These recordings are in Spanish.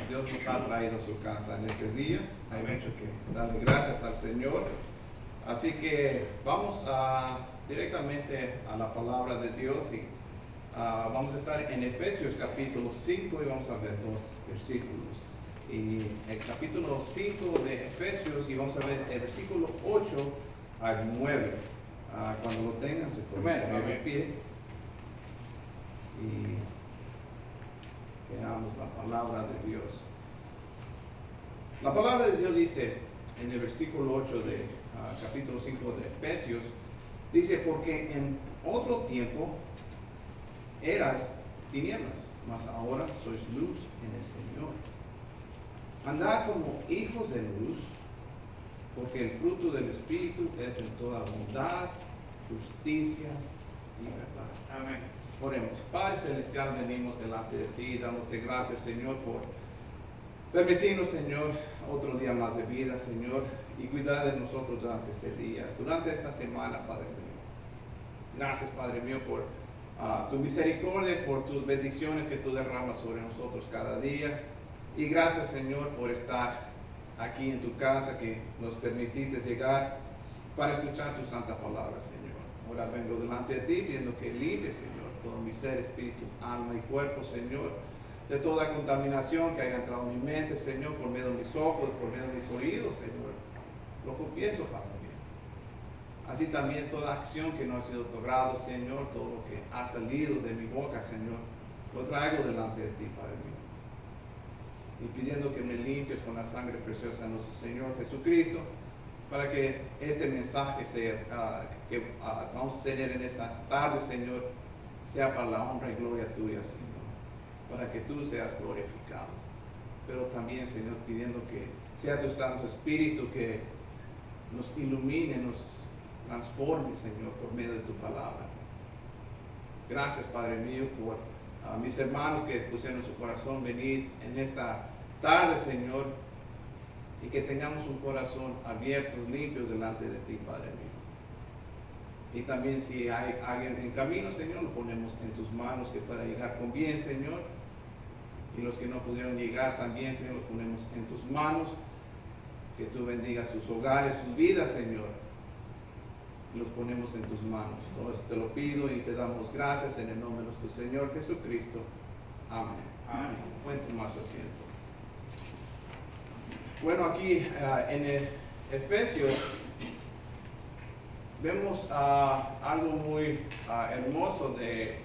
Dios nos ha traído a su casa en este día. Hay mucho que darle gracias al Señor. Así que vamos directamente a la palabra de Dios y vamos a estar en Efesios capítulo 5 y vamos a ver 2 versículos. Y el capítulo 5 de Efesios y vamos a ver el versículo 8 al 9. Cuando lo tengan se pueden poner de pie y veamos la palabra de Dios. La palabra de Dios dice en el versículo 8 de capítulo 5 de Efesios, dice: porque en otro tiempo eras tinieblas, mas ahora sois luz en el Señor. Andad como hijos de luz, porque el fruto del Espíritu es en toda bondad, justicia y verdad. Amén. Oremos. Padre Celestial, venimos delante de ti, dándote gracias, Señor, por permitirnos, Señor, otro día más de vida, Señor, y cuidar de nosotros durante este día, durante esta semana, Padre mío. Gracias, Padre mío, por tu misericordia, por tus bendiciones que tú derramas sobre nosotros cada día. Y gracias, Señor, por estar aquí en tu casa, que nos permitiste llegar para escuchar tu santa palabra, Señor. Ahora vengo delante de ti, viendo que limpies, Señor, todo mi ser, espíritu, alma y cuerpo, Señor, de toda contaminación que haya entrado en mi mente, Señor, por medio de mis ojos, por medio de mis oídos, Señor. Lo confieso, Padre mío. Así también toda acción que no ha sido otorgado, Señor, todo lo que ha salido de mi boca, Señor, lo traigo delante de ti, Padre mío. Y pidiendo que me limpies con la sangre preciosa de nuestro Señor Jesucristo, para que este mensaje que vamos a tener en esta tarde, Señor, sea para la honra y gloria tuya, Señor, para que tú seas glorificado. Pero también, Señor, pidiendo que sea tu Santo Espíritu que nos ilumine, nos transforme, Señor, por medio de tu palabra. Gracias, Padre mío, por mis hermanos que pusieron en su corazón venir en esta tarde, Señor, y que tengamos un corazón abierto, limpios delante de ti, Padre mío. Y también si hay alguien en camino, Señor, lo ponemos en tus manos, que pueda llegar con bien, Señor. Y los que no pudieron llegar también, Señor, los ponemos en tus manos. Que tú bendigas sus hogares, sus vidas, Señor. Y los ponemos en tus manos. Todo esto te lo pido y te damos gracias en el nombre de nuestro Señor Jesucristo. Amén. Amén. Pueden tomar su asiento. Bueno, aquí en el Efesios vemos algo muy hermoso de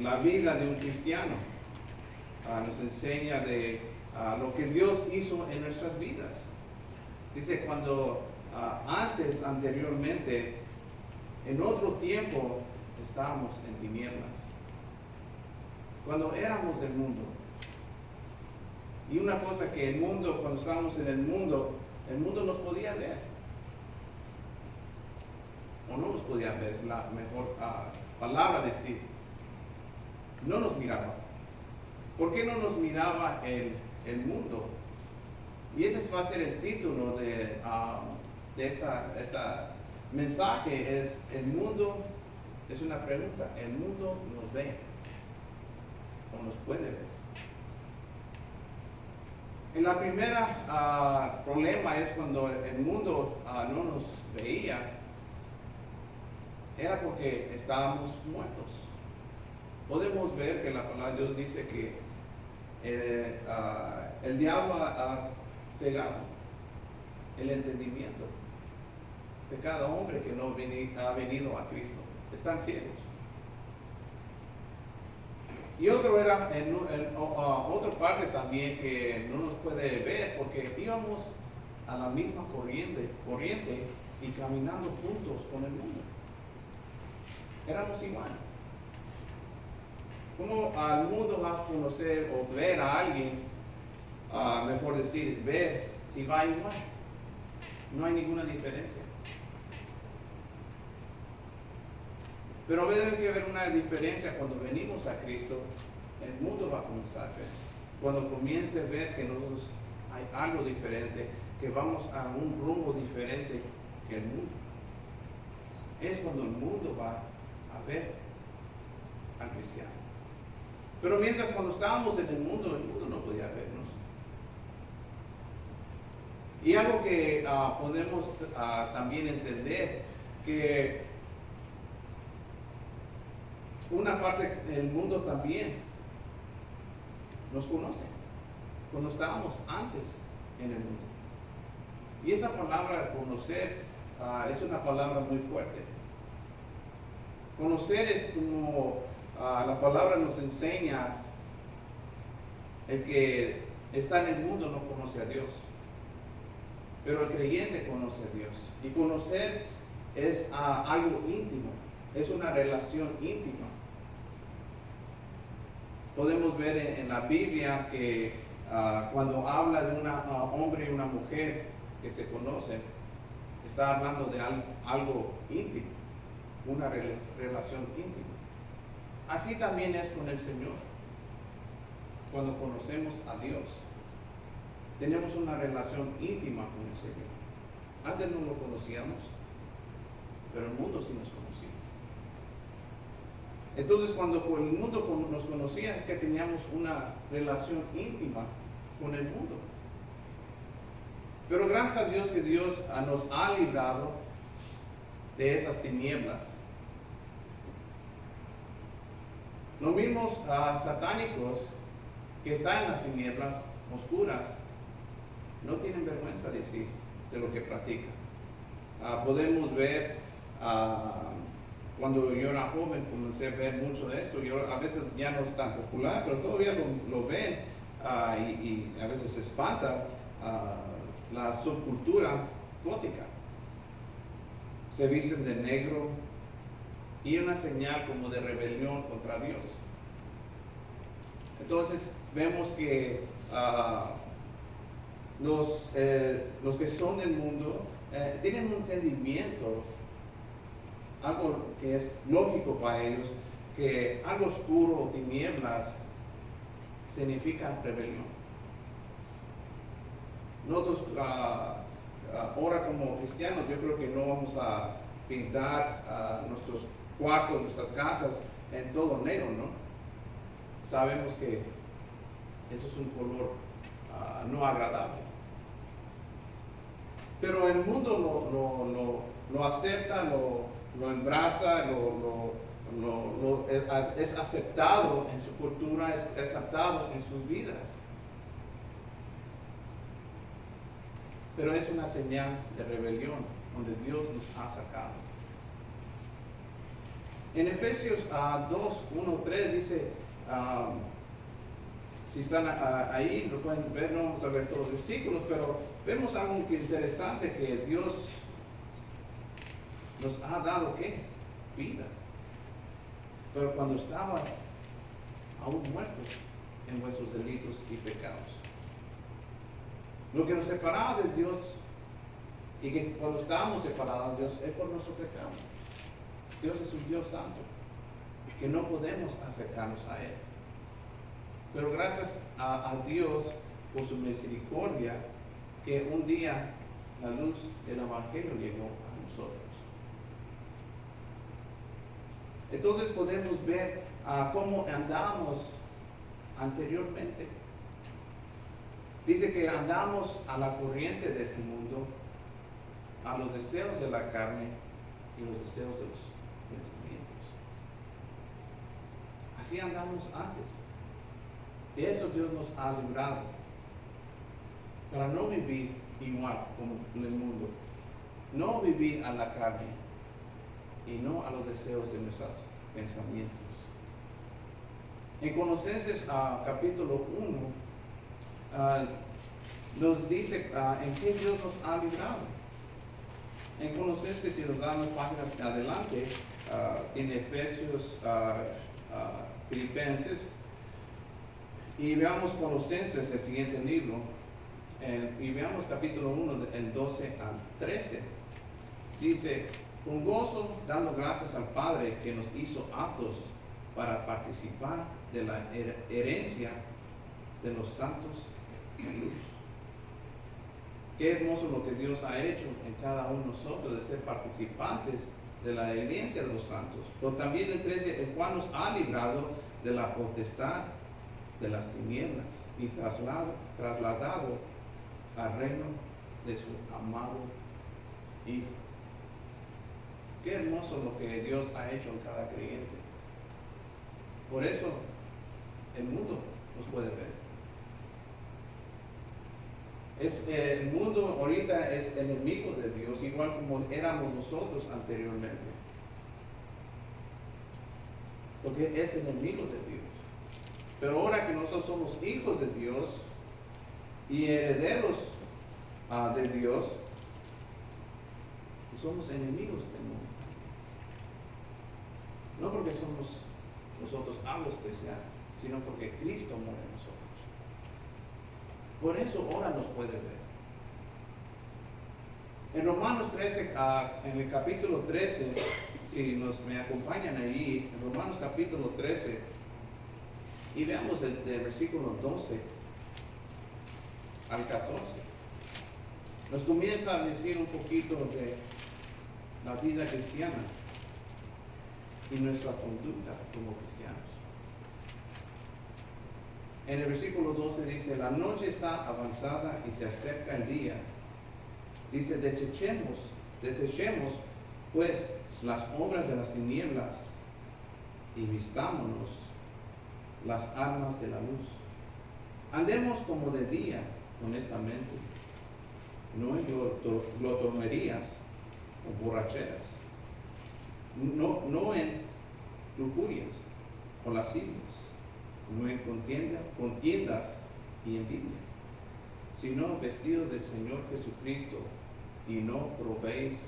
la vida de un cristiano. Nos enseña de lo que Dios hizo en nuestras vidas. Dice cuando anteriormente, en otro tiempo, estábamos en tinieblas. Cuando éramos del mundo. Y una cosa que el mundo, cuando estábamos en el mundo nos podía ver. O no nos podía ver, es la mejor palabra decir. No nos miraba. ¿Por qué no nos miraba el mundo? Y ese va a ser el título de esta mensaje, es el mundo, es una pregunta, ¿el mundo nos ve o nos puede ver? En la primera problema es cuando el mundo no nos veía, era porque estábamos muertos. Podemos ver que la palabra de Dios dice que el diablo ha cegado el entendimiento de cada hombre que no ha venido a Cristo. Están ciegos. Y otro era otra parte también que no nos puede ver porque íbamos a la misma corriente y caminando juntos con el mundo. Éramos igual. ¿Cómo al mundo va a conocer o ver a alguien, mejor decir, ver si va igual? No hay ninguna diferencia. Pero va a tener que haber una diferencia cuando venimos a Cristo. El mundo va a comenzar a ver. Cuando comience a ver que nosotros hay algo diferente, que vamos a un rumbo diferente que el mundo. Es cuando el mundo va a ver al cristiano. Pero mientras cuando estábamos en el mundo no podía Y algo que podemos también entender, que una parte del mundo también nos conoce, cuando estábamos antes en el mundo. Y esa palabra conocer es una palabra muy fuerte. Conocer es como la palabra nos enseña, el que está en el mundo no conoce a Dios, pero el creyente conoce a Dios. Y conocer es algo íntimo, es una relación íntima. Podemos ver en la Biblia que cuando habla de un hombre y una mujer que se conocen, está hablando de algo íntimo, una relación íntima. Así también es con el Señor. Cuando conocemos a Dios, tenemos una relación íntima con el Señor. Antes no lo conocíamos, pero el mundo sí nos conocía. Entonces, cuando el mundo nos conocía, es que teníamos una relación íntima con el mundo. Pero gracias a Dios que Dios nos ha librado de esas tinieblas. Los mismos satánicos que están en las tinieblas oscuras no tienen vergüenza de decir de lo que practican. Podemos ver, cuando yo era joven comencé a ver mucho de esto. Yo, a veces ya no es tan popular, pero todavía lo ven, y a veces se espanta la subcultura gótica. Se visten de negro y una señal como de rebelión contra Dios. Entonces vemos que los que son del mundo tienen un entendimiento, algo que es lógico para ellos, que algo oscuro o tinieblas significa rebelión. Nosotros ahora como cristianos, yo creo que no vamos a pintar nuestros cuartos, nuestras casas en todo negro, ¿no? Sabemos que eso es un color no agradable. Pero el mundo lo acepta, lo embraza, es aceptado en su cultura, es aceptado en sus vidas. Pero es una señal de rebelión donde Dios nos ha sacado. En Efesios 2, 1, 3 dice, si están ahí, lo pueden ver, no vamos a ver todos los versículos, pero vemos algo interesante, que Dios nos ha dado, ¿qué? Vida. Pero cuando estabas aún muertos en vuestros delitos y pecados. Lo que nos separaba de Dios, y que cuando estábamos separados de Dios, es por nuestro pecado. Dios es un Dios santo, que no podemos acercarnos a Él. Pero gracias a Dios por su misericordia, que un día la luz del Evangelio llegó a nosotros. Entonces podemos ver cómo andábamos anteriormente. Dice que andamos a la corriente de este mundo, a los deseos de la carne y los deseos de los pensamientos. Así andamos antes. De eso Dios nos ha librado, para no vivir igual como el mundo, no vivir a la carne y no a los deseos de nuestros pensamientos. En Colosenses capítulo 1 nos dice en qué Dios nos ha librado. En Colosenses, si nos dan las páginas adelante, en Efesios, Filipenses, y veamos Colosenses, el siguiente libro, y veamos capítulo 1, el 12 al 13. Dice: con gozo, dando gracias al Padre que nos hizo aptos para participar de la herencia de los santos en luz. Qué hermoso lo que Dios ha hecho en cada uno de nosotros, de ser participantes de la herencia de los santos. Pero también el 13, el cual nos ha librado de la potestad de las tinieblas y trasladado al reino de su amado Hijo. Qué hermoso lo que Dios ha hecho en cada creyente. Por eso el mundo nos puede ver. El mundo ahorita es enemigo de Dios, igual como éramos nosotros anteriormente. Porque es enemigo de Dios. Pero ahora que nosotros somos hijos de Dios y herederos de Dios, somos enemigos del mundo. No porque somos nosotros algo especial, sino porque Cristo muere en nosotros. Por eso ahora nos puede ver. En Romanos 13, en el capítulo 13, si me acompañan ahí, en Romanos capítulo 13, y veamos del versículo 12 al 14, nos comienza a decir un poquito de la vida cristiana y nuestra conducta como cristianos. En el versículo 12 dice, la noche está avanzada y se acerca el día. Dice, desechemos pues las obras de las tinieblas y vistámonos las armas de la luz. Andemos como de día, honestamente, no en glotonerías o borracheras, no en lujurias o lascivias, no en contiendas y envidia, sino vestidos del Señor Jesucristo, y no proveáis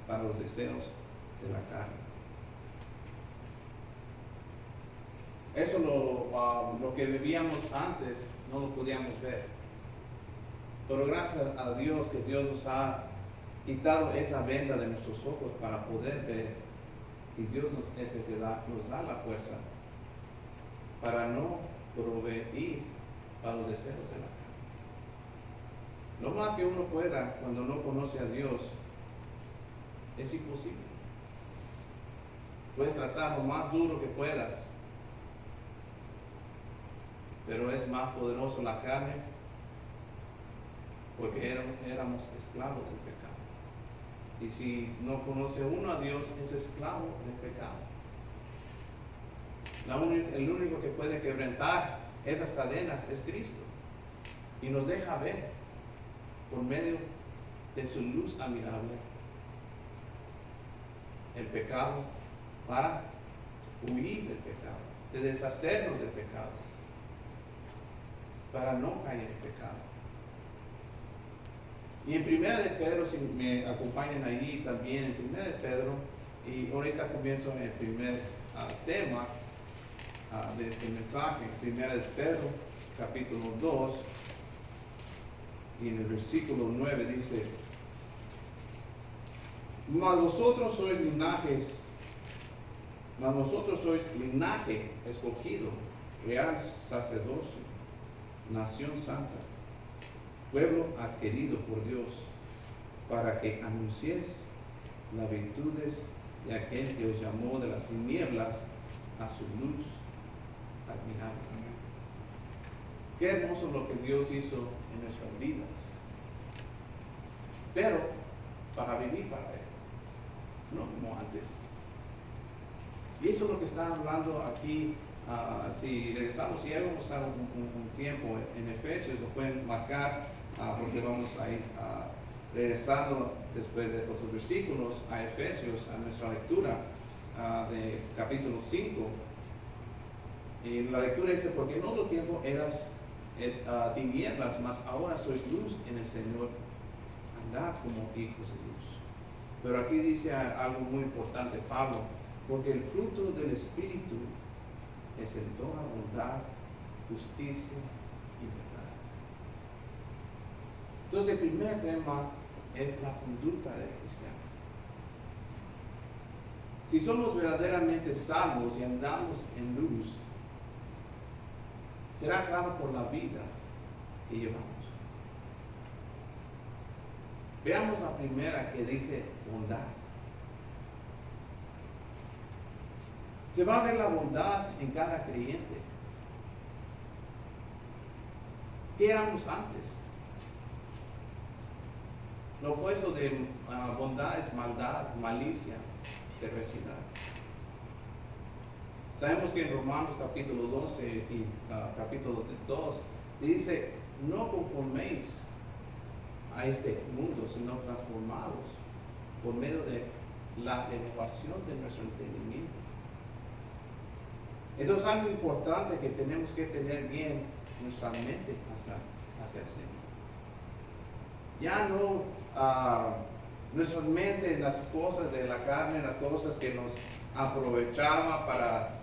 para los deseos de la carne. Eso lo que vivíamos antes no lo podíamos ver. Pero gracias a Dios que Dios nos ha quitado esa venda de nuestros ojos para poder ver, y Dios es el que nos da la fuerza para no proveer para los deseos de la carne. Lo más que uno pueda cuando no conoce a Dios es imposible. Puedes tratar lo más duro que puedas, pero es más poderoso la carne porque éramos esclavos del pecado. Y si no conoce uno a Dios, es esclavo del pecado. El único que puede quebrantar esas cadenas es Cristo. Y nos deja ver por medio de su luz admirable el pecado para huir del pecado, de deshacernos del pecado, para no caer en pecado. Y en 1 de Pedro, si me acompañan allí también, en 1 de Pedro, y ahorita comienzo el primer tema de este mensaje, 1 de Pedro, capítulo 2, y en el versículo 9 dice, mas vosotros sois linaje escogido, real sacerdocio, nación santa, pueblo adquirido por Dios, para que anunciéis las virtudes de aquel que os llamó de las tinieblas a su luz admirable. Qué hermoso lo que Dios hizo en nuestras vidas, pero para vivir para Él, no como antes. Y eso es lo que está hablando aquí. Si regresamos, si ya vamos a estar un tiempo en Efesios, lo pueden marcar, porque vamos a ir regresando después de otros versículos a Efesios, a nuestra lectura de capítulo 5. Y la lectura dice, porque en otro tiempo eras tinieblas, mas ahora sois luz en el Señor, andad como hijos de luz. Pero aquí dice algo muy importante Pablo, porque el fruto del Espíritu es en toda bondad, justicia y verdad. Entonces el primer tema es la conducta del cristiano. Si somos verdaderamente salvos y andamos en luz, será claro por la vida que llevamos. Veamos la primera, que dice bondad. Se va a ver la bondad en cada creyente. ¿Qué éramos antes? Lo opuesto de bondad es maldad, malicia, perversidad. Sabemos que en Romanos capítulo 12 y capítulo 2 dice, no conforméis a este mundo, sino transformados por medio de la renovación de nuestro entendimiento. Entonces, algo importante que tenemos que tener bien nuestra mente hacia el Señor. Ya no nuestra mente en las cosas de la carne, en las cosas que nos aprovechaba para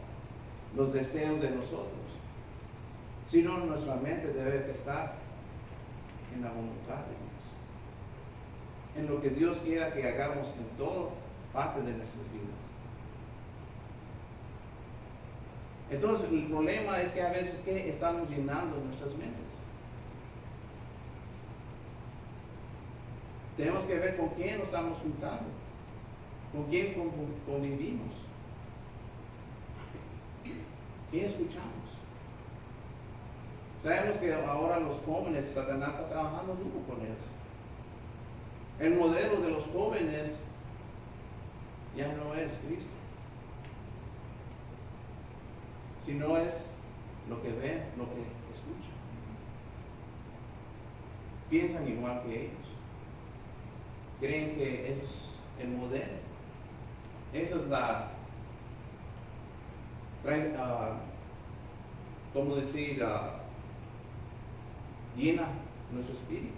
los deseos de nosotros, sino nuestra mente debe estar en la voluntad de Dios, en lo que Dios quiera que hagamos en toda parte de nuestras vidas. Entonces el problema es que a veces que estamos llenando nuestras mentes. Tenemos que ver con quién nos estamos juntando, con quién convivimos, qué escuchamos. Sabemos que ahora los jóvenes, Satanás está trabajando duro con ellos. El modelo de los jóvenes ya no es Cristo, sino es lo que ven, lo que escuchan. Piensan igual que ellos. Creen que eso es el modelo. Eso es ¿cómo decir? Llena nuestro espíritu.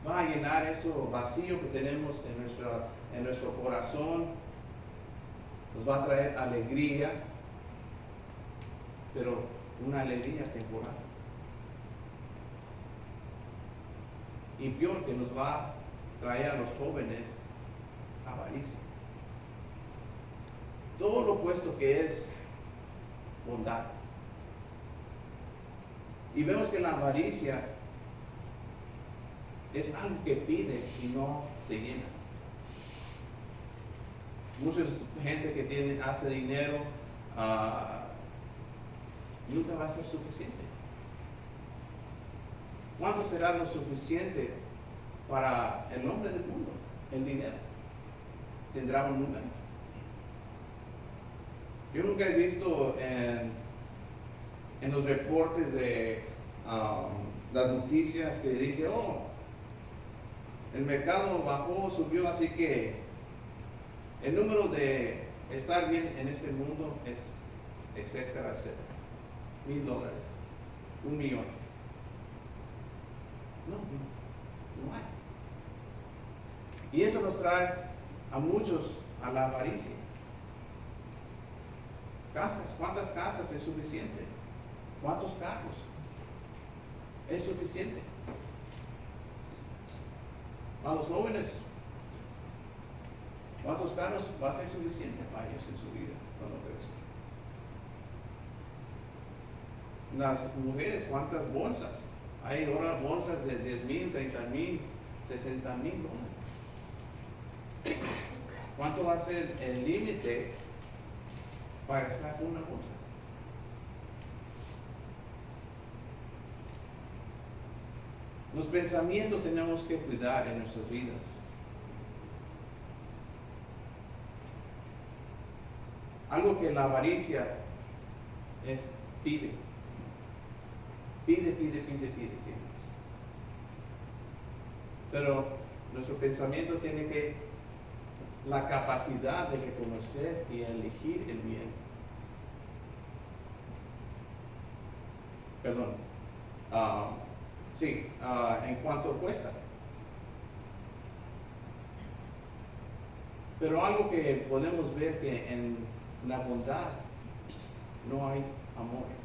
Va a llenar eso vacío que tenemos en nuestro corazón. Nos va a traer alegría, pero una alegría temporal. Y peor, que nos va a traer a los jóvenes avaricia. Todo lo opuesto que es bondad. Y vemos que la avaricia es algo que pide y no se llena. Mucha gente que hace dinero nunca va a ser suficiente. ¿Cuánto será lo suficiente para el hombre del mundo? El dinero. ¿Tendrá un número? Yo nunca he visto en los reportes de las noticias que dice, el mercado bajó, subió, así que el número de estar bien en este mundo es etcétera, etcétera. $1,000, 1,000,000. No hay. Y eso nos trae a muchos a la avaricia. Casas, ¿cuántas casas es suficiente? ¿Cuántos carros es suficiente? A los jóvenes, ¿cuántos carros va a ser suficiente para ellos en su vida cuando crezcan? Las mujeres, ¿cuántas bolsas? Hay ahora bolsas de $10,000, $30,000, $60,000. ¿Cuánto va a ser el límite para gastar con una bolsa? Los pensamientos tenemos que cuidar en nuestras vidas. Algo que la avaricia es pide. Pide siempre. Pero nuestro pensamiento tiene la capacidad de reconocer y elegir el bien. Perdón. En cuanto cuesta. Pero algo que podemos ver que en la bondad no hay amor.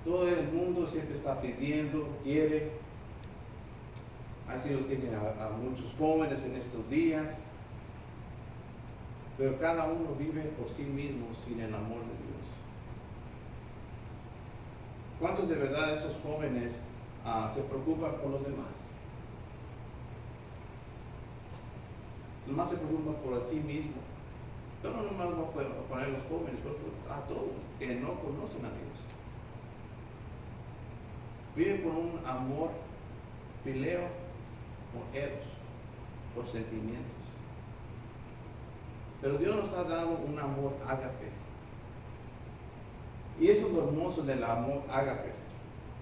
Todo el mundo siempre está pidiendo, quiere. Así los tienen a muchos jóvenes en estos días. Pero cada uno vive por sí mismo sin el amor de Dios. ¿Cuántos de verdad estos jóvenes se preocupan por los demás? Nomás se preocupan por sí mismo. Pero no nomás voy a poner a los jóvenes, pero a todos que no conocen a Dios. vive por un amor fileo o eros, por sentimientos. Pero Dios nos ha dado un amor ágape. Y eso es lo hermoso del amor ágape.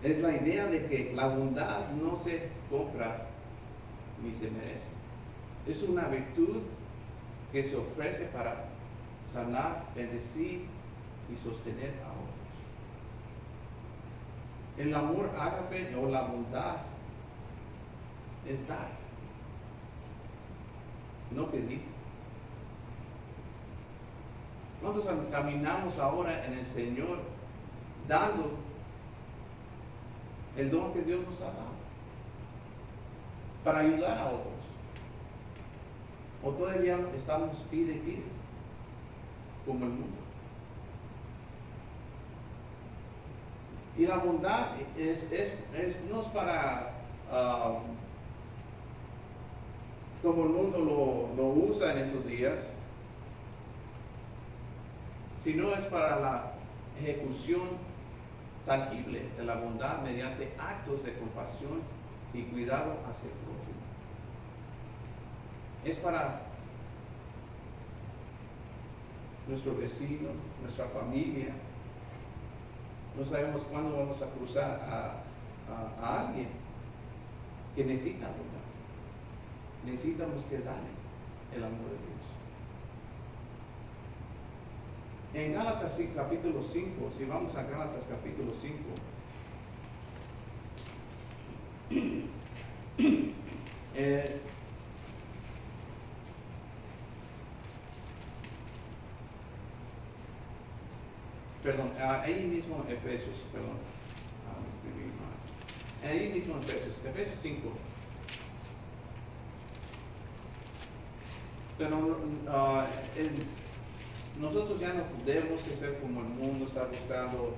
Es la idea de que la bondad no se compra ni se merece. Es una virtud que se ofrece para sanar, bendecir y sostener a otros. El amor ágape o la bondad es dar, no pedir. Nosotros caminamos ahora en el Señor dando el don que Dios nos ha dado para ayudar a otros. O todavía estamos pide y pide como el mundo. Y la bondad no es para como el mundo lo usa en estos días, sino es para la ejecución tangible de la bondad mediante actos de compasión y cuidado hacia el prójimo. Es para nuestro vecino, nuestra familia. No sabemos cuándo vamos a cruzar a alguien que necesita bondad. Necesitamos que darle el amor de Dios. En Gálatas capítulo 5, si vamos a Gálatas capítulo 5, perdón, ahí mismo Efesios, perdón, escribí mal. Ahí mismo Efesios 5. Pero nosotros ya no podemos que ser como el mundo está buscando,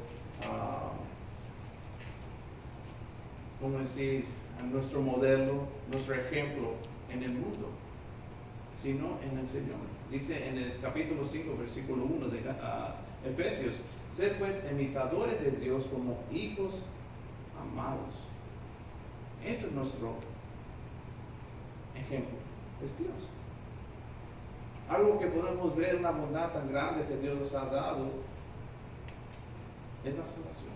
¿cómo decir? Nuestro modelo, nuestro ejemplo en el mundo, sino en el Señor. Dice en el capítulo 5, versículo 1 de Efesios: sed pues imitadores de Dios como hijos amados. Eso es nuestro ejemplo, es Dios. Algo que podemos ver, una bondad tan grande que Dios nos ha dado, es la salvación.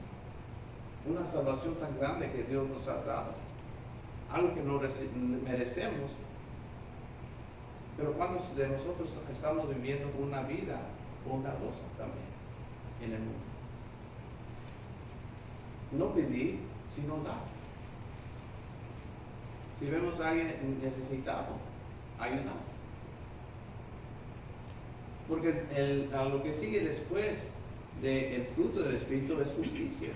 Una salvación tan grande que Dios nos ha dado. Algo que no merecemos. Pero cuando de nosotros estamos viviendo una vida bondadosa también en el mundo. No pedir, sino dar. Si vemos a alguien necesitado, ayudar. Porque lo que sigue después del fruto del Espíritu es justicia.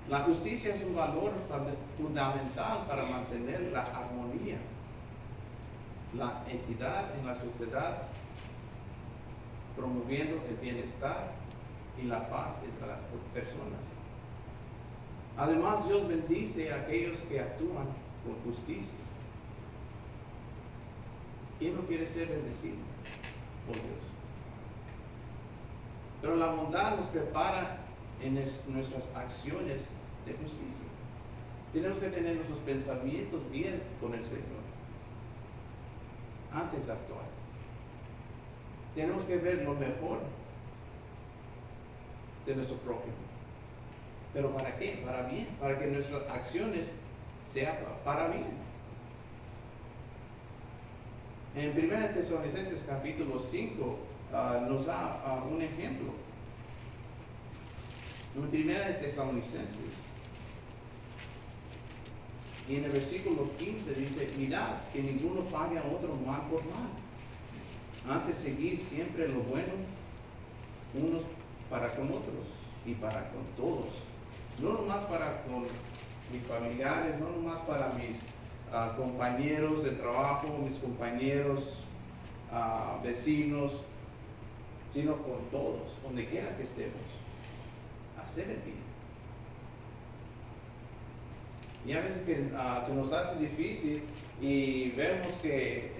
La justicia es un valor fundamental para mantener la armonía, la equidad en la sociedad, promoviendo el bienestar y la paz entre las personas. Además, Dios bendice a aquellos que actúan con justicia. ¿Quién no quiere ser bendecido por Dios? Pero la bondad nos prepara en nuestras acciones de justicia. Tenemos que tener nuestros pensamientos bien con el Señor antes de actuar. Tenemos que ver lo mejor de nuestro prójimo. ¿Pero para qué? Para bien, para que nuestras acciones sean para bien. En 1 Tesalonicenses capítulo 5 nos da un ejemplo. En 1 Tesalonicenses, y en el versículo 15 dice: mirad que ninguno pague a otro mal por mal. Antes seguir siempre lo bueno, unos para con otros y para con todos. No nomás para con mis familiares, no nomás para mis compañeros de trabajo, mis compañeros vecinos, sino con todos, donde quiera que estemos. Hacer el bien. Y a veces que se nos hace difícil y vemos que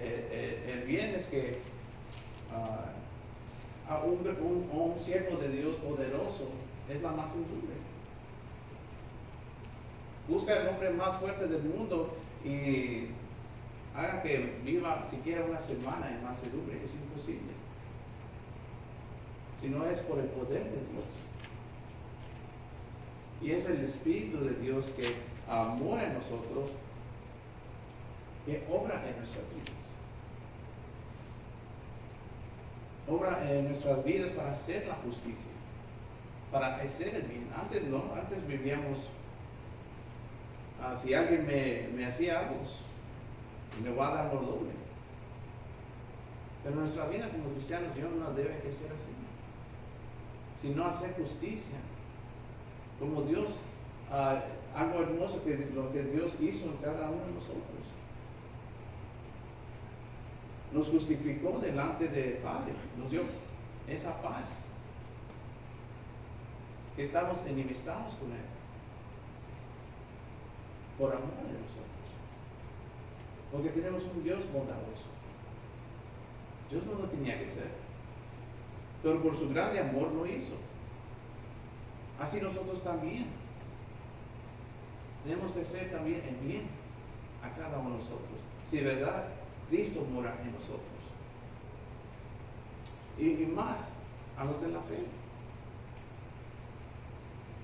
el bien es que a un siervo de Dios poderoso es la más indulgente. Busca el hombre más fuerte del mundo y haga que viva siquiera una semana en mansedumbre. Es imposible. Si no es por el poder de Dios. Y es el Espíritu de Dios que mora en nosotros, que obra en nuestras vidas. Obra en nuestras vidas para hacer la justicia, para hacer el bien. Antes no, antes vivíamos, si alguien me hacía algo, me va a dar por doble. Pero nuestra vida como cristianos, Dios no debe que ser así, sino hacer justicia. Como Dios, algo hermoso que lo que Dios hizo en cada uno de nosotros. Nos justificó delante del Padre, nos dio esa paz. Estamos enemistados con Él, por amor de nosotros, porque tenemos un Dios bondadoso. Dios no lo tenía que ser, pero por su grande amor lo hizo. Así nosotros también tenemos que hacer también el bien a cada uno de nosotros, si de verdad Cristo mora en nosotros. Y más a los de la fe.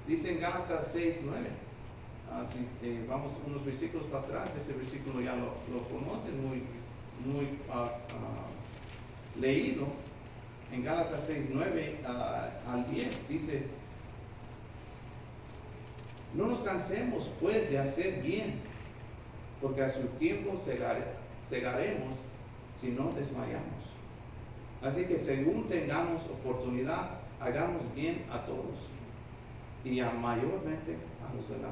Dice en Gálatas 6, 9. Vamos unos versículos para atrás. Ese versículo ya lo conocen, muy leído. En Gálatas 6, 9 al 10 dice: no nos cansemos pues de hacer bien, porque a su tiempo segaremos si no desmayamos. Así que según tengamos oportunidad, hagamos bien a todos, y mayormente a los de la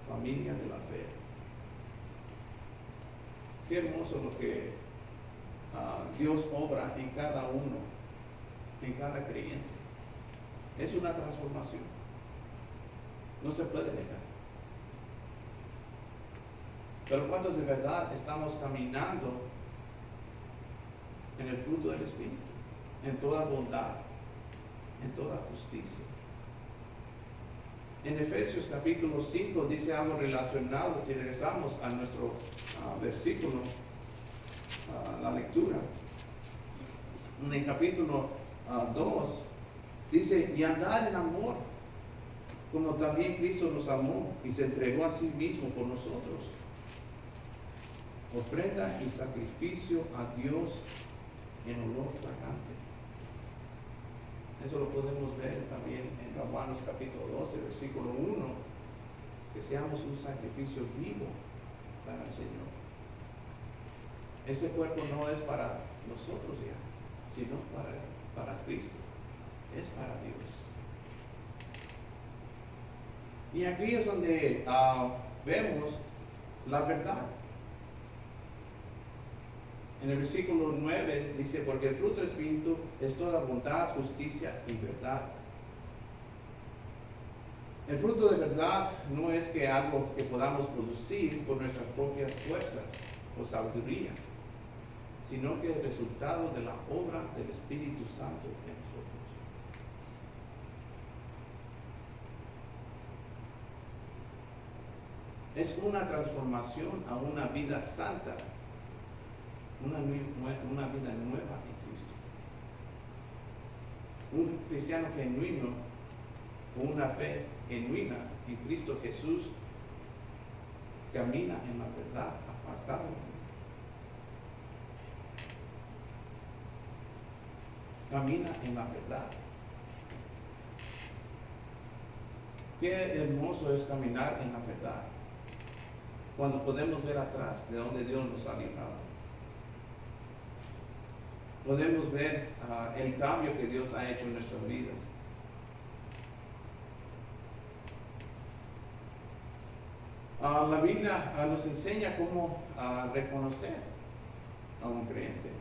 familia de la fe. Qué hermoso lo que Dios obra en cada uno, en cada creyente. Es una transformación. No se puede negar. Pero ¿cuántos de verdad estamos caminando en el fruto del Espíritu? En toda bondad, en toda justicia. En Efesios capítulo 5 dice algo relacionado, si regresamos a nuestro versículo, la lectura. En el capítulo 2 dice: y andar en amor, como también Cristo nos amó y se entregó a sí mismo por nosotros. Ofrenda y sacrificio a Dios en olor fragante. Eso lo podemos ver también en Romanos capítulo 12, versículo 1, que seamos un sacrificio vivo para el Señor. Este cuerpo no es para nosotros ya, sino para Cristo. Es para Dios. Y aquí es donde vemos la verdad. En el versículo 9 dice: porque el fruto del Espíritu es toda bondad, justicia y verdad. El fruto de verdad no es que algo que podamos producir por nuestras propias fuerzas o sabiduría, sino que es el resultado de la obra del Espíritu Santo en nosotros. Es una transformación a una vida santa, una vida nueva en Cristo. Un cristiano genuino, con una fe genuina en Cristo Jesús, camina en la verdad, apartado de Él. Camina en la verdad. Qué hermoso es caminar en la verdad, cuando podemos ver atrás de donde Dios nos ha librado. Podemos ver el cambio que Dios ha hecho en nuestras vidas. La Biblia nos enseña cómo reconocer a un creyente.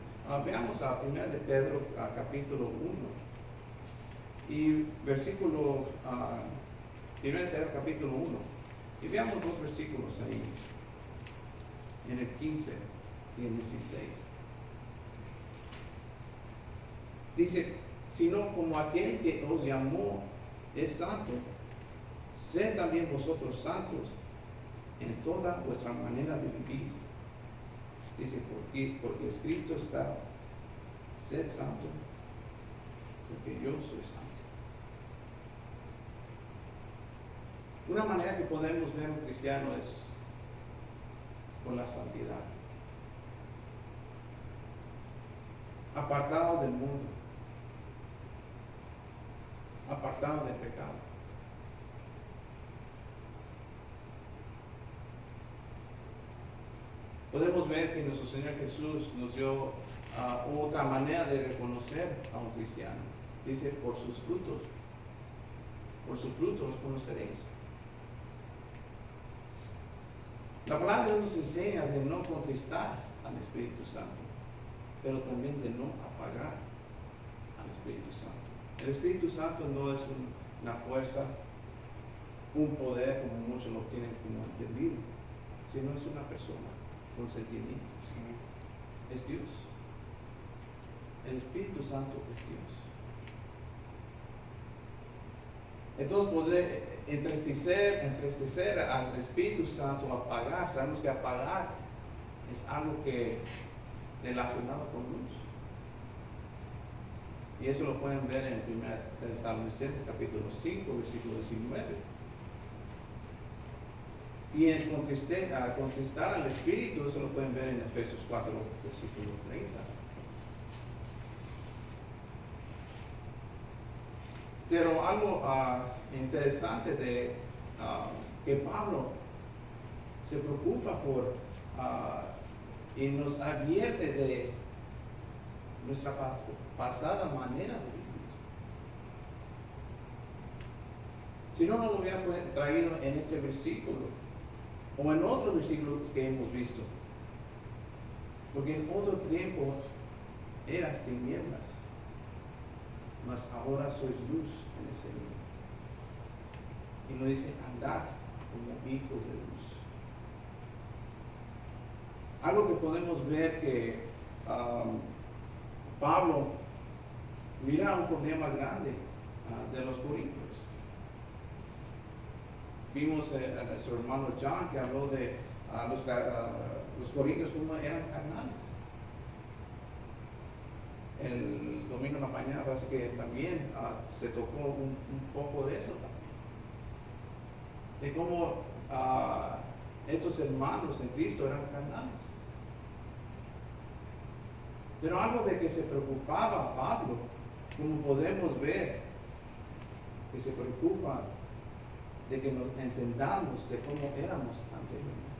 Veamos a 1 de Pedro, capítulo 1 y versículo 1 de Pedro, capítulo 1, y veamos dos versículos ahí, en el 15 y el 16. Dice: sino como aquel que os llamó es santo, sed también vosotros santos en toda vuestra manera de vivir. Dice, porque escrito está, sed santo, porque yo soy santo. Una manera que podemos ver un cristiano es con la santidad. Apartado del mundo, apartado del pecado. Podemos ver que nuestro Señor Jesús nos dio otra manera de reconocer a un cristiano. Dice, por sus frutos los conoceréis. La palabra de Dios nos enseña de no contristar al Espíritu Santo, pero también de no apagar al Espíritu Santo. El Espíritu Santo no es una fuerza, un poder como muchos lo tienen como entendido, sino es una persona con sentimientos. Es Dios. El Espíritu Santo es Dios. Entonces poder entristecer al Espíritu Santo, apagar, sabemos que apagar es algo que relacionado con luz. Y eso lo pueden ver en 1 Tesalonicenses capítulo 5, versículo 19. Y en contristar al Espíritu, eso lo pueden ver en Efesios 4, versículo 30. Pero algo interesante de que Pablo se preocupa por y nos advierte de nuestra pasada manera de vivir. Si no, no lo hubiera traído en este versículo o en otros versículos que hemos visto. Porque en otro tiempo eras tinieblas, mas ahora sois luz en el Señor. Y nos dice andar como hijos de luz. Algo que podemos ver que Pablo mira un problema grande de los corintios. Vimos a su hermano John que habló de los corintios como eran carnales. El domingo en la mañana parece que también se tocó un poco de eso también. De cómo estos hermanos en Cristo eran carnales. Pero algo de que se preocupaba Pablo, como podemos ver, que se preocupa de que nos entendamos de cómo éramos anteriormente.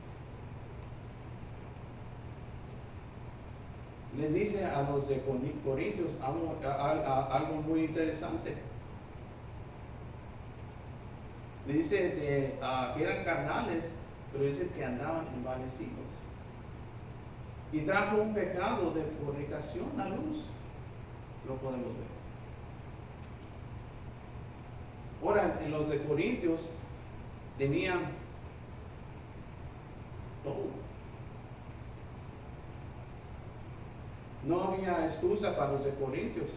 Les dice a los de Corintios algo muy interesante. Les dice que eran carnales, pero dice que andaban envanecidos. Y trajo un pecado de fornicación a luz. Lo podemos ver. Ahora, en los de Corintios tenían todo. No había excusa para los de Corintios.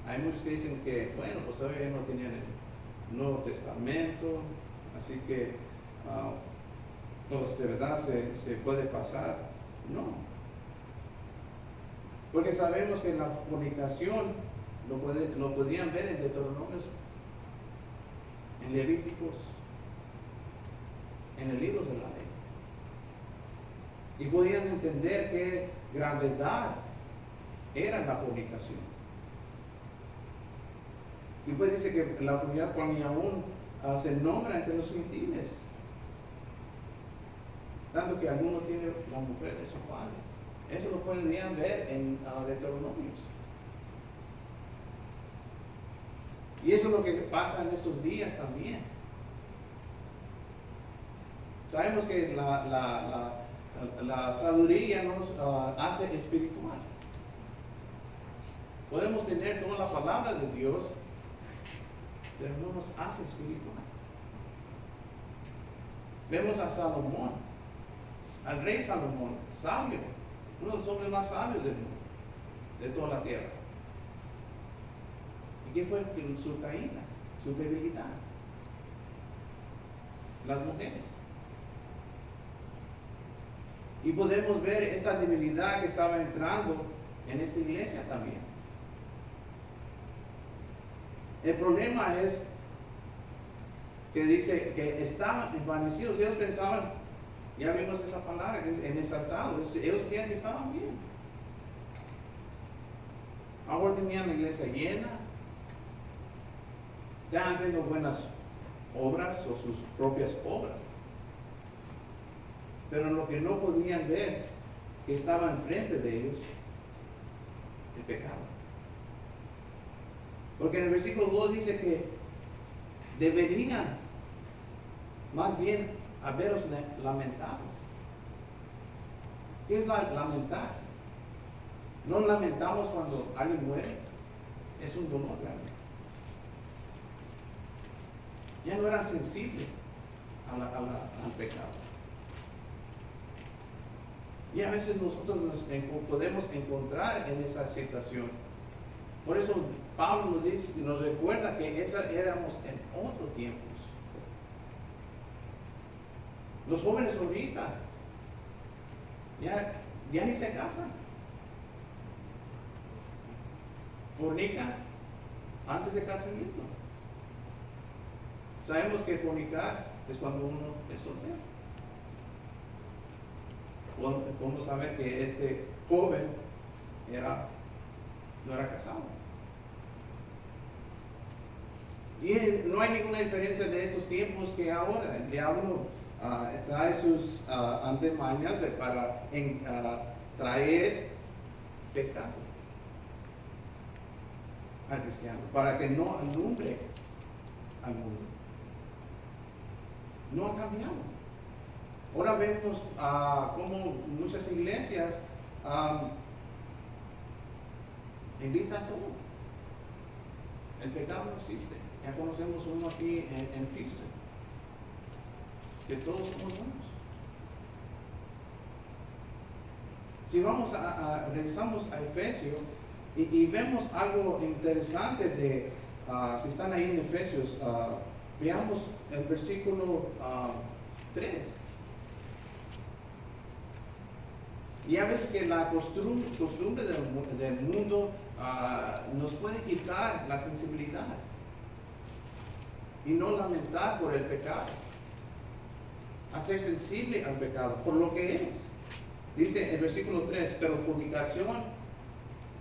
Hay muchos que dicen que, bueno, pues todavía no tenían el Nuevo Testamento, así que pues de verdad se puede pasar. No. Porque sabemos que la fornicación lo podían ver en Deuteronomios, en Levíticos, en el libro de la ley. Y podían entender qué gravedad era la fornicación. Y pues dice que la fornicación ni aún se nombra entre los gentiles, tanto que alguno tiene la mujer de su padre. Eso lo podrían ver en Deuteronomios. Y eso es lo que pasa en estos días también. Sabemos que la sabiduría nos hace espiritual. Podemos tener toda la palabra de Dios, pero no nos hace espiritual. Vemos a Salomón, al rey Salomón, sabio, uno de los hombres más sabios del mundo, de toda la tierra. ¿Y qué fue su caída, su debilidad? Las mujeres. Y podemos ver esta debilidad que estaba entrando en esta iglesia también. El problema es que dice que estaban envanecidos. Ellos pensaban, ya vimos esa palabra, en exaltados. Ellos creían que estaban bien. Ahora tenían la iglesia llena, ya haciendo buenas obras o sus propias obras. Pero lo que no podían ver, que estaba enfrente de ellos, el pecado. Porque en el versículo 2 dice que deberían más bien haberos lamentado. ¿Qué es lamentar? No lamentamos cuando alguien muere. Es un dolor grande. Ya no eran sensibles al pecado. Y a veces nosotros nos podemos encontrar en esa situación. Por eso Pablo nos dice, nos recuerda que éramos en otros tiempos. Los jóvenes ahorita ya ni se casan. Fornican antes de casamiento. Sabemos que fornicar es cuando uno es soltero. Podemos saber que este joven no era casado. Y no hay ninguna diferencia de esos tiempos que ahora. El diablo trae sus antemañas para traer pecado al cristiano, para que no alumbre al mundo. No ha cambiado. Ahora vemos como muchas iglesias invitan todo. El pecado no existe. Ya conocemos uno aquí en Cristo, que todos somos buenos. Si revisamos a Efesios y vemos algo interesante si están ahí en Efesios, veamos el versículo 3. Ya ves que la costumbre del mundo nos puede quitar la sensibilidad y no lamentar por el pecado, hacer sensible al pecado por lo que es. Dice el versículo 3, pero fornicación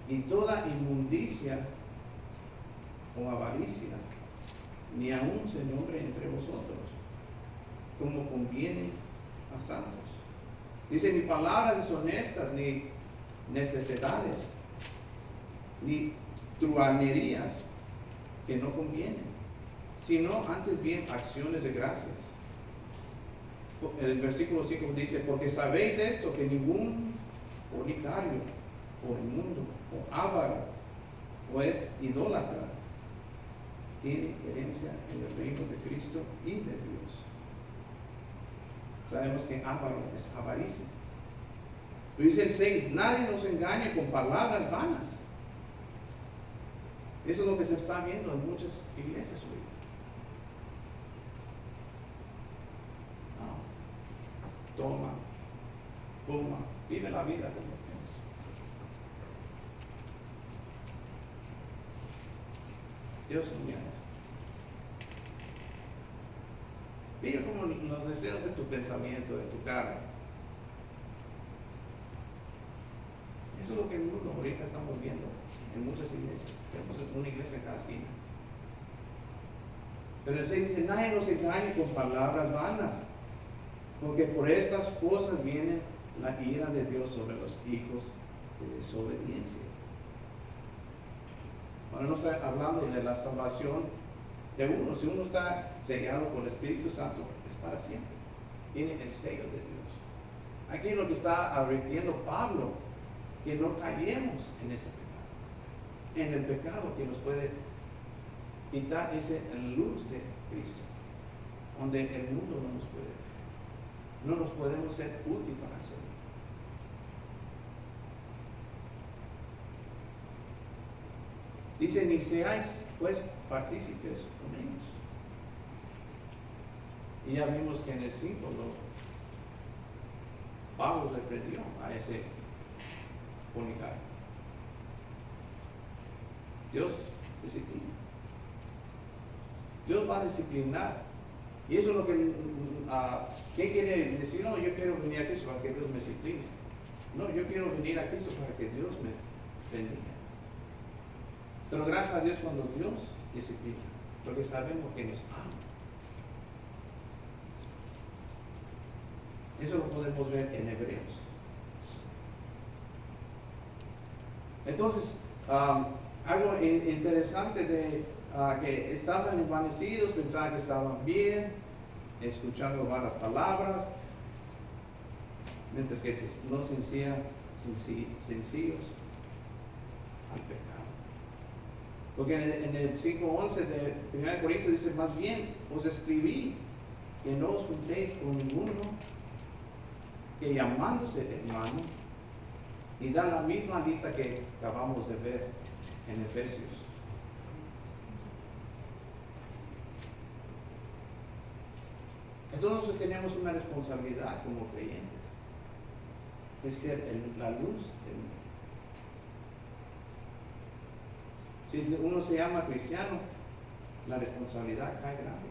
y toda inmundicia o avaricia ni aún se nombre entre vosotros, como conviene a santos. Dice, ni palabras deshonestas, ni necesidades, ni truhanerías que no convienen, sino antes bien acciones de gracias. El versículo 5 dice, porque sabéis esto, que ningún fornicario, o inmundo, o avaro, o es idólatra, tiene herencia en el reino de Cristo y de Dios. Sabemos que avaro es avaricia. Dice el 6, nadie nos engañe con palabras vanas. Eso es lo que se está viendo en muchas iglesias hoy. Toma, fuma, vive la vida como es. Dios envía eso. Vive como los deseos de tu pensamiento, de tu carne. Eso es lo que el mundo ahorita estamos viendo en muchas iglesias. Tenemos una iglesia en cada esquina. Pero el 6 dice, nadie nos engañe con palabras vanas, porque por estas cosas viene la ira de Dios sobre los hijos de desobediencia. Ahora no está hablando de la salvación de uno. Si uno está sellado por el Espíritu Santo, es para siempre. Tiene el sello de Dios. Aquí lo que está advirtiendo Pablo, que no cayemos en ese pecado, en el pecado que nos puede quitar esa luz de Cristo, donde el mundo no nos puede ver. No nos podemos ser útil para hacerlo. Dice, ni seáis pues partícipes con ellos. Y ya vimos que en el 5 Pablo reprendió a ese fornicario. Dios disciplina. Dios va a disciplinar. Y eso es lo que, ¿qué quiere decir? No, yo quiero venir a Cristo para que Dios me discipline. No, yo quiero venir a Cristo para que Dios me bendiga. Pero gracias a Dios cuando Dios disciplina, porque sabemos que nos ama. Eso lo podemos ver en Hebreos. Entonces, algo interesante de que estaban envanecidos, pensaban que estaban bien, escuchando varias palabras, mientras que no sencillos al pecado. Porque en el 5:11 de 1 Corintios dice, más bien os escribí que no os juntéis con ninguno que llamándose hermano, y da la misma lista que acabamos de ver en Efesios. Entonces nosotros tenemos una responsabilidad como creyentes de ser la luz del mundo. Si uno se llama cristiano, la responsabilidad cae grande,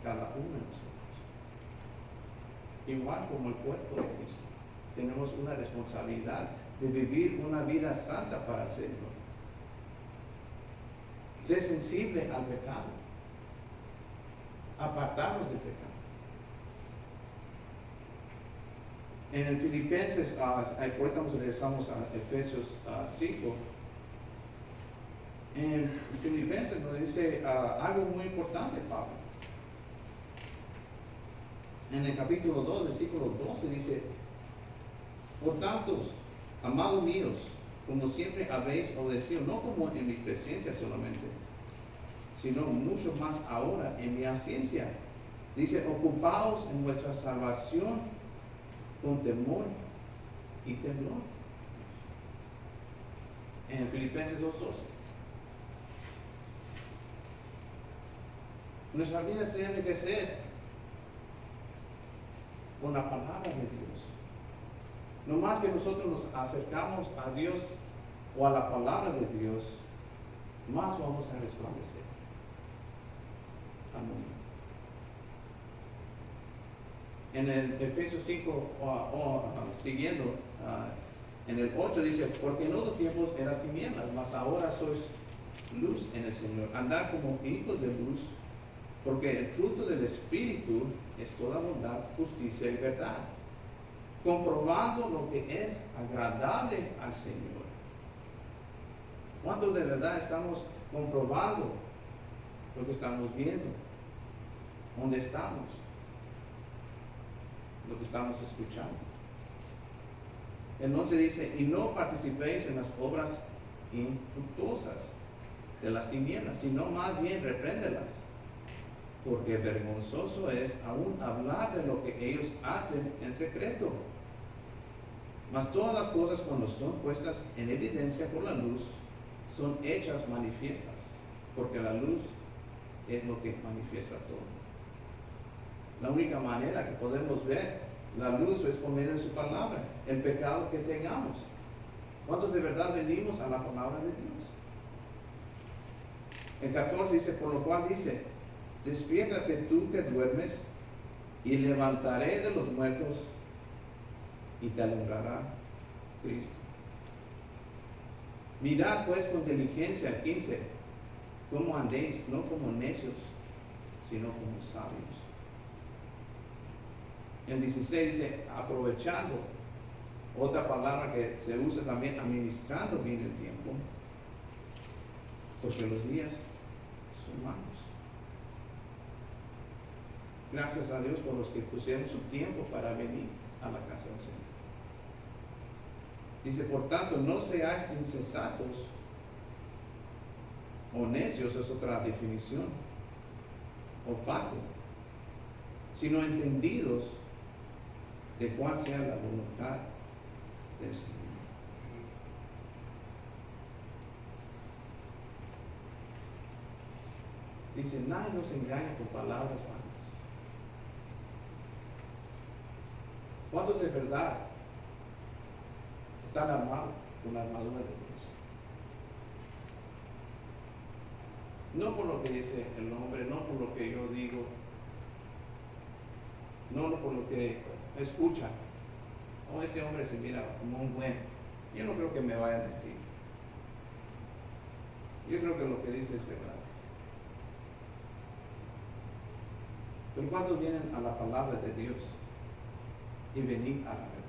cada uno de nosotros. Igual como el cuerpo de Cristo, tenemos una responsabilidad de vivir una vida santa para el Señor. Ser sensible al pecado, apartarnos del pecado. En el Filipenses, ahorita nos regresamos a Efesios 5. En Filipenses nos dice algo muy importante, Pablo. En el capítulo 2, versículo 12 dice, por tanto, amados míos, como siempre habéis obedecido, no como en mi presencia solamente, sino mucho más ahora en mi ausencia. Dice, ocupaos en vuestra salvación con temor y temblor. En Filipenses 2:12. Nuestra vida se debe que ser con la palabra de Dios. No más que nosotros nos acercamos a Dios o a la palabra de Dios, más vamos a resplandecer al mundo. En el Efesios 5, siguiendo, en el 8 dice, porque en otros tiempos eras tinieblas, mas ahora sois luz en el Señor. Andar como hijos de luz, porque el fruto del Espíritu es toda bondad, justicia y verdad, comprobando lo que es agradable al Señor. ¿Cuántos de verdad estamos comprobando lo que estamos viendo? ¿Dónde estamos? Lo que estamos escuchando. El 11 dice, y no participéis en las obras infructuosas de las tinieblas, sino más bien repréndelas, porque vergonzoso es aún hablar de lo que ellos hacen en secreto. Mas todas las cosas, cuando son puestas en evidencia por la luz, son hechas manifiestas, porque la luz es lo que manifiesta todo. La única manera que podemos ver la luz es por medio de su palabra, el pecado que tengamos. ¿Cuántos de verdad venimos a la palabra de Dios? El 14 dice, por lo cual dice, despiértate tú que duermes, y levantaré de los muertos, y te alumbrará Cristo. Mirad pues con diligencia, 15, cómo andéis, no como necios, sino como sabios. El 16 dice, aprovechando, otra palabra que se usa también, administrando bien el tiempo, porque los días son malos. Gracias a Dios por los que pusieron su tiempo para venir a la casa del Señor. Dice, por tanto, no seáis insensatos o necios, es otra definición, o fatuos, sino entendidos de cuál sea la voluntad del Señor. Dice, nadie nos engaña con palabras vanas. ¿Cuántos de verdad Están armados con la armadura de Dios. No por lo que dice el hombre, no por lo que yo digo, no por lo que escuchan. Oh, ese hombre se mira como un buen. Yo no creo que me vaya a mentir. Yo creo que lo que dice es verdad. Pero ¿cuántos vienen a la palabra de Dios y venir a la verdad?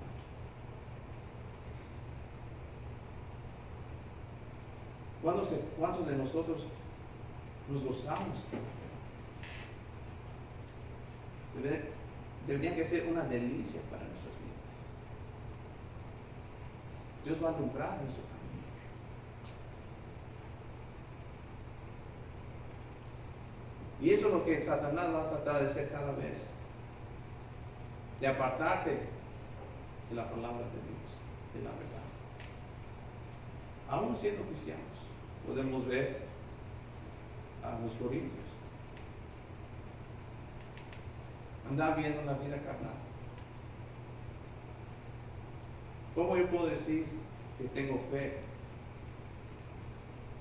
¿Cuántos de nosotros nos gozamos de la verdad? Debería que ser una delicia para nuestras vidas. Dios va a alumbrar nuestro camino. Y eso es lo que Satanás va a tratar de hacer cada vez. De apartarte de la palabra de Dios, de la verdad. Aún siendo cristianos, podemos ver a los corintios andar viendo una vida carnal. ¿Cómo yo puedo decir que tengo fe?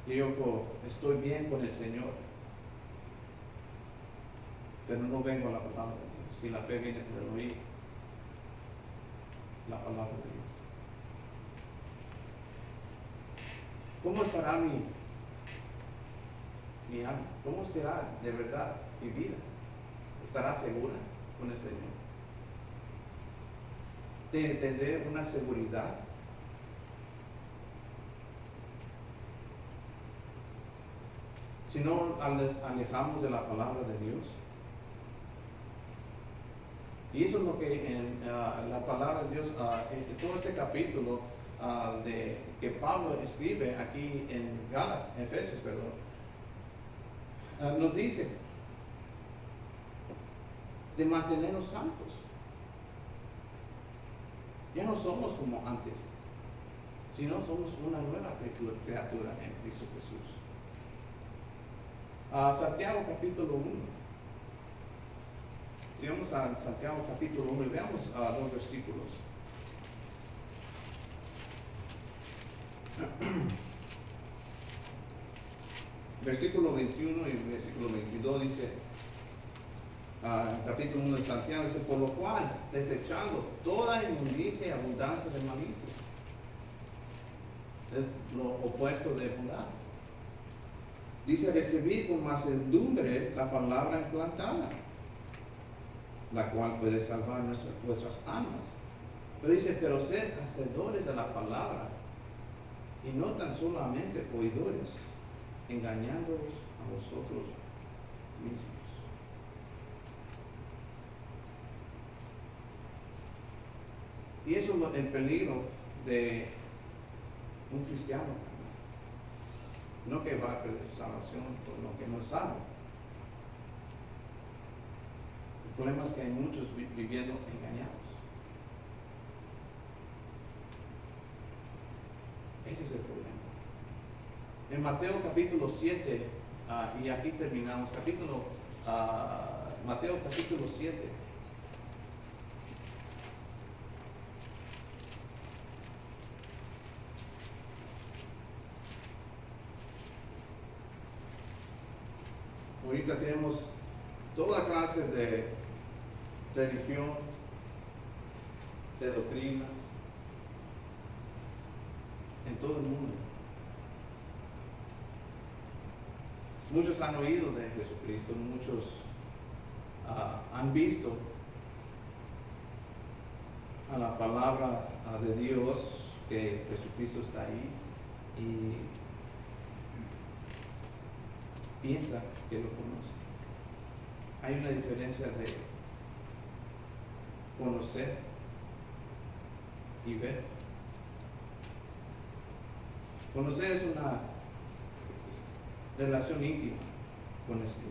Que yo estoy bien con el Señor, pero no vengo a la palabra de Dios? Si la fe viene por el oír la palabra de Dios. ¿Cómo estará mi alma? ¿Cómo será de verdad mi vida? ¿Estará segura con el Señor? ¿Tendré una seguridad? Si no alejamos de la palabra de Dios. Y eso es lo que en la palabra de Dios, en todo este capítulo que Pablo escribe aquí en Efesios, nos dice de mantenernos santos. Ya no somos como antes, sino somos una nueva criatura en Cristo Jesús. Santiago capítulo 1. Si vamos a Santiago capítulo 1 y veamos 2 versículos. Versículo 21 y versículo 22 dice, capítulo 1 de Santiago, dice: por lo cual, desechando toda inmundicia y abundancia de malicia, es lo opuesto de bondad. Dice: recibid con mansedumbre la palabra implantada, la cual puede salvar vuestras almas. Pero dice: pero sed hacedores de la palabra, y no tan solamente oidores, engañándoos a vosotros mismos. Y eso es el peligro de un cristiano, no que va a perder su salvación, sino que no es salvo. El problema es que hay muchos viviendo engañados. Ese es el problema. En Mateo capítulo 7, y aquí terminamos, Mateo capítulo 7. Ahorita tenemos toda clase de religión, de doctrinas, en todo el mundo. Muchos han oído de Jesucristo, muchos han visto a la palabra de Dios, que Jesucristo está ahí, y piensa que lo conoce. Hay una diferencia de conocer y ver. Conocer es una relación íntima con el Señor.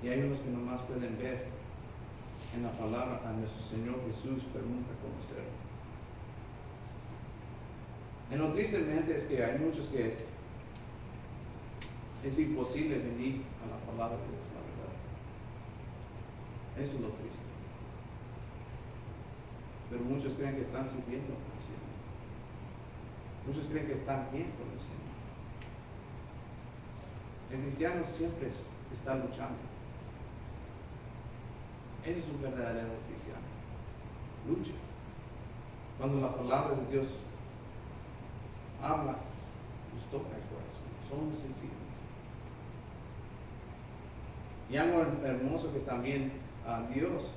Y hay unos que nomás pueden ver en la palabra a nuestro Señor Jesús, pero nunca conocerlo. En lo tristemente es que hay muchos que es imposible venir a la palabra de Dios, la verdad. Eso es lo triste. pero muchos creen que están sirviendo al Señor. Muchos creen que están bien con el Señor. El cristiano siempre está luchando. Ese es un verdadero cristiano. Lucha. Cuando la palabra de Dios habla, nos toca el corazón. Somos sensibles. Y algo hermoso que también a Dios,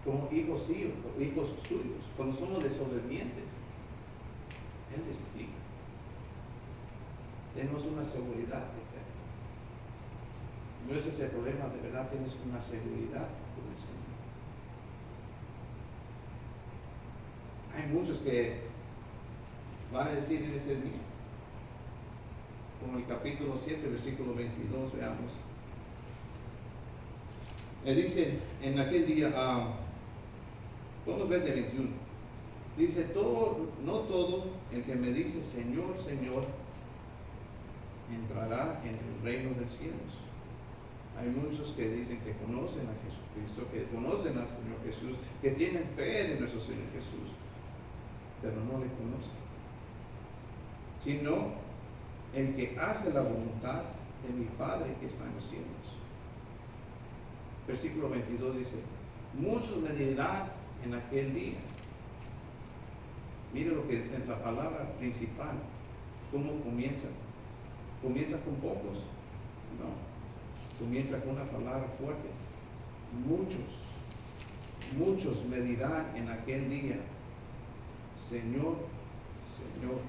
como hijos suyos, cuando somos desobedientes, Él disciplina. Tenemos una seguridad eterna. No ese es el problema, de verdad tienes una seguridad con el Señor. Hay muchos que van a decir en ese día, como el capítulo 7, versículo 22, veamos. Dice en aquel día, podemos ver de 21, dice, no todo el que me dice Señor, Señor, entrará en el reino de los cielos. Hay muchos que dicen que conocen a Jesucristo, que conocen al Señor Jesús, que tienen fe en nuestro Señor Jesús, pero no le conocen, sino el que hace la voluntad de mi Padre que está en los cielos. Versículo 22 dice, muchos me dirán en aquel día. Mire lo que es la palabra principal, cómo comienza. ¿Comienza con pocos? No. Comienza con una palabra fuerte. Muchos me dirán en aquel día, Señor, Señor,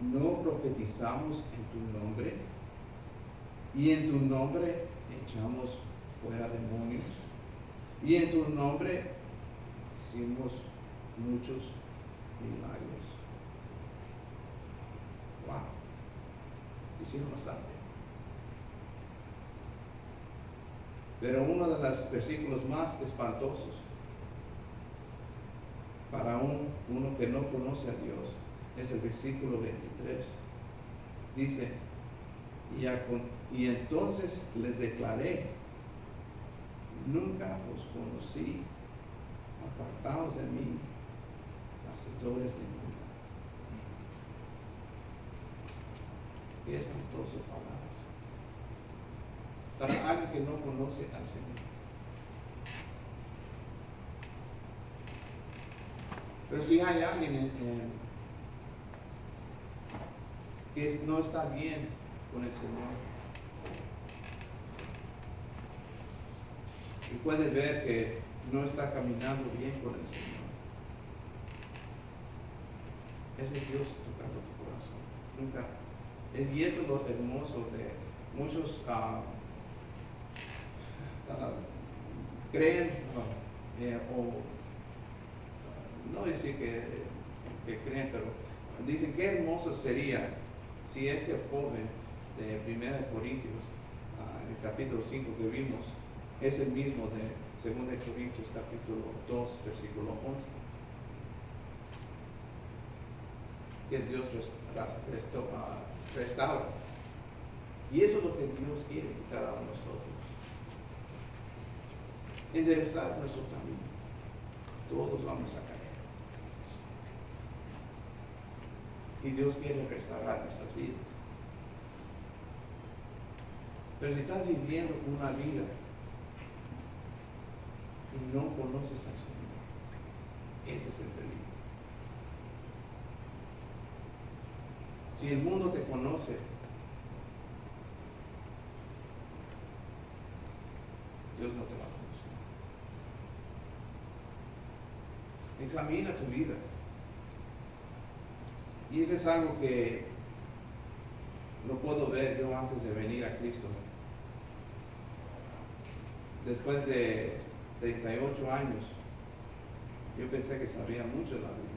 ¿no profetizamos en tu nombre? Y en tu nombre echamos fuera demonios. Y en tu nombre hicimos muchos milagros. Wow. Hicieron bastante. Pero uno de los versículos más espantosos para uno que no conoce a Dios es el versículo 23. Dice, y entonces les declaré, nunca os conocí, apartaos de mí, hacedores de maldad. Qué espantosas palabras para alguien que no conoce al Señor. Pero si hay alguien que no está bien con el Señor y puede ver que no está caminando bien con el Señor, ese es Dios tocando tu corazón. Nunca. Y eso es lo hermoso de muchos creen o no decir que creen, pero dicen qué hermoso sería si este joven de 1 Corintios, en el capítulo 5 que vimos, es el mismo de 2 Corintios capítulo 2, versículo 11. Que Dios restaura. Y eso es lo que Dios quiere en cada uno de nosotros. Enderezar nuestro camino. Todos vamos a caer. Y Dios quiere restaurar nuestras vidas. Pero si estás viviendo una vida y no conoces al Señor, ese es el peligro. Si el mundo te conoce, Dios no te va a conocer. Examina tu vida. Y eso es algo que no puedo ver yo antes de venir a Cristo. Después de 38 años, yo pensé que sabía mucho de la Biblia.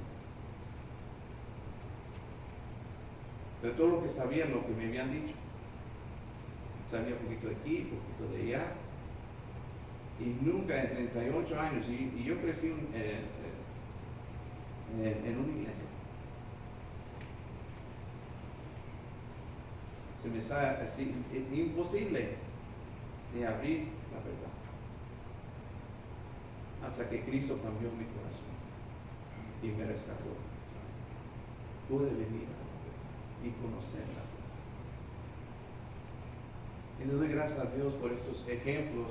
Pero todo lo que sabía, lo que me habían dicho. Sabía un poquito de aquí, un poquito de allá. Y nunca en 38 años, y yo crecí en una iglesia. Se me sale así, imposible de abrir la verdad. hasta que Cristo cambió mi corazón y me rescató. Pude venir a la verdad y conocerla. Y le doy gracias a Dios por estos ejemplos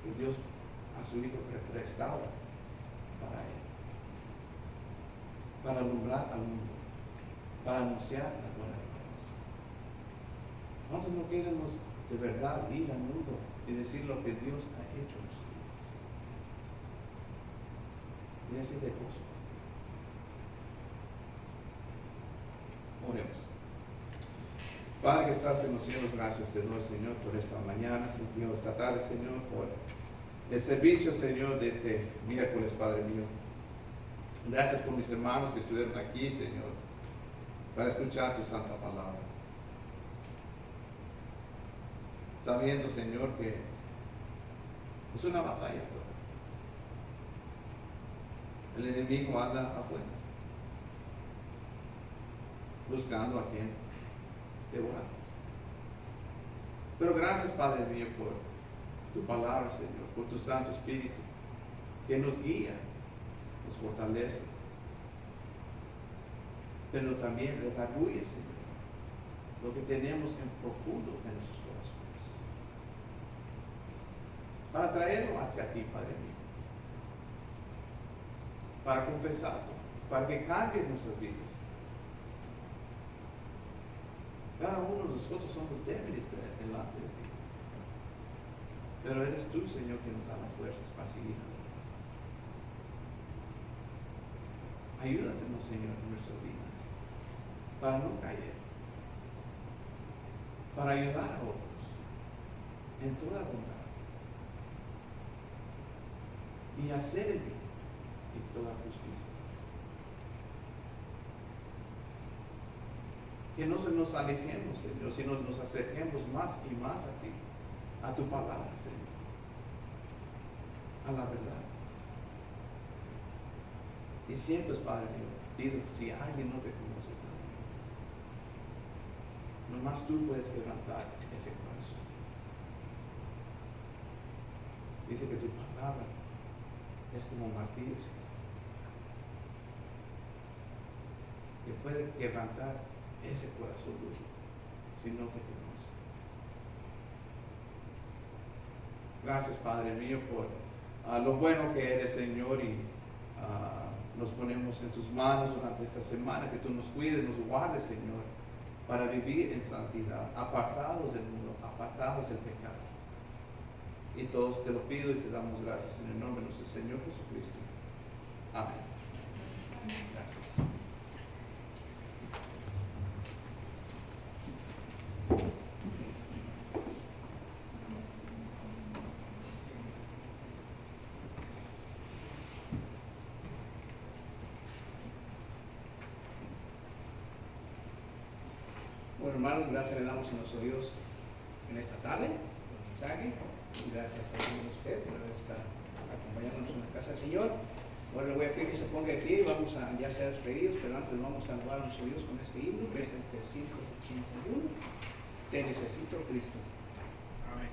que Dios a su Hijo prestaba para Él, para alumbrar al mundo, para anunciar las buenas nuevas. Nosotros no queremos de verdad ir al mundo y decir lo que Dios ha hecho en sus vidas. Y así de gozo. Oremos. Padre que estás en los cielos, gracias te doy, Señor, por esta mañana, Señor, esta tarde, Señor, por el servicio, Señor, de este miércoles, Padre mío. Gracias por mis hermanos que estuvieron aquí, Señor, para escuchar tu santa palabra. Sabiendo, Señor, que es una batalla afuera. El enemigo anda afuera, buscando a quien devorar. Pero gracias, Padre mío, por tu palabra, Señor, por tu Santo Espíritu, que nos guía, nos fortalece, pero también redarguye, Señor, lo que tenemos en profundo en nuestros corazones, para traerlo hacia ti, Padre mío, para confesarlo, para que cambies nuestras vidas. Cada uno de nosotros somos débiles delante de ti, pero eres tú, Señor, que nos da las fuerzas para seguir adelante. Ayúdanos, Señor, en nuestras vidas, para no caer, para ayudar a otros en toda bondad y hacer el bien y toda justicia. Que no se nos alejemos, Señor, sino nos acerquemos más y más a ti, a tu palabra, Señor, a la verdad. Y siempre, Padre mío, pido, si alguien no te conoce, Padre mío, nomás tú puedes quebrantar ese corazón. Dice que tu palabra es como martillo, Señor, que puede quebrantar ese corazón duro si no te conoce. Gracias, Padre mío, por lo bueno que eres, Señor, y nos ponemos en tus manos durante esta semana, que tú nos cuides, nos guardes, Señor, para vivir en santidad, apartados del mundo, apartados del pecado. Y todos te lo pido y te damos gracias en el nombre de nuestro Señor Jesucristo. Amén. Gracias. Bueno, hermanos, gracias le damos a nuestro Dios en esta tarde por el mensaje. Gracias a usted por estar acompañándonos en la casa del Señor. Bueno, le voy a pedir que se ponga de pie y vamos a ya ser despedidos, pero antes vamos a alabar a nuestro Dios con este himno, que es el 381. Te necesito, Cristo. Amén.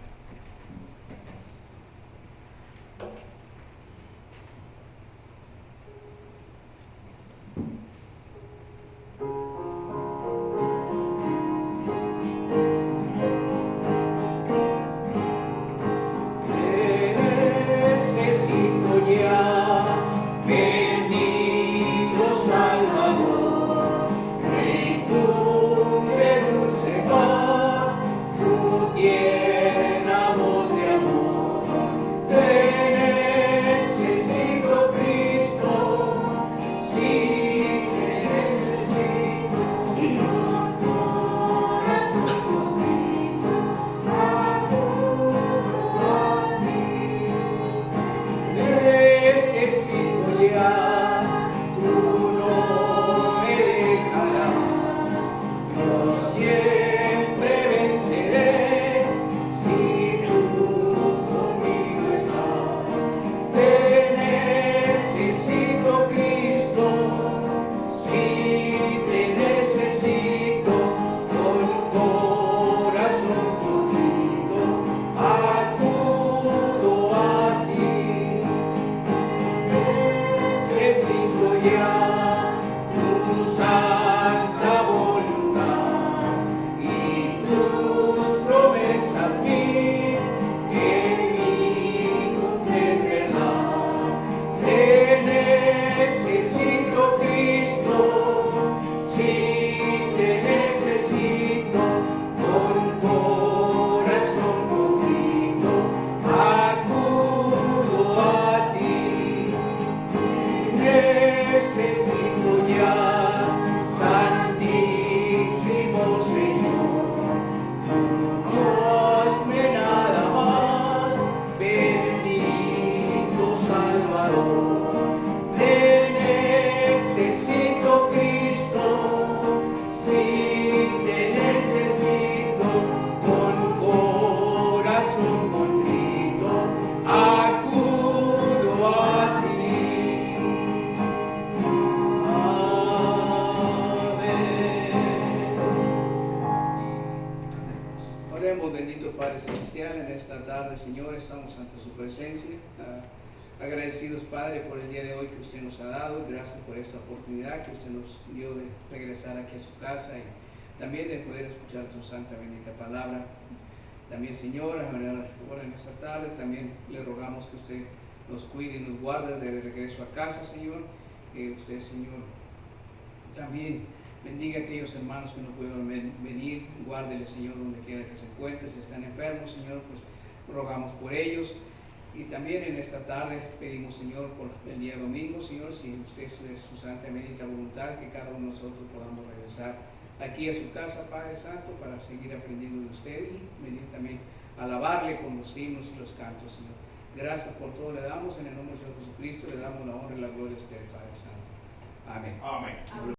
Yeah. Oremos, bendito Padre Celestial, en esta tarde, Señor, estamos ante su presencia. Agradecidos, Padre, por el día de hoy que usted nos ha dado. Gracias por esta oportunidad que usted nos dio de regresar aquí a su casa y también de poder escuchar su santa bendita palabra. También, Señor, ahora en esta tarde, también le rogamos que usted nos cuide y nos guarde de regreso a casa, Señor. Que usted, Señor, también bendiga a aquellos hermanos que no pueden venir. Guárdele, Señor, donde quiera que se encuentren. Si están enfermos, Señor, pues rogamos por ellos. Y también en esta tarde pedimos, Señor, por el día domingo, Señor, si usted es su santa y bendita voluntad, que cada uno de nosotros podamos regresar aquí a su casa, Padre Santo, para seguir aprendiendo de usted y venir también a alabarle con los himnos y los cantos, Señor. Gracias por todo le damos, en el nombre de Señor Jesucristo, le damos la honra y la gloria a usted, Padre Santo. Amén. Amén.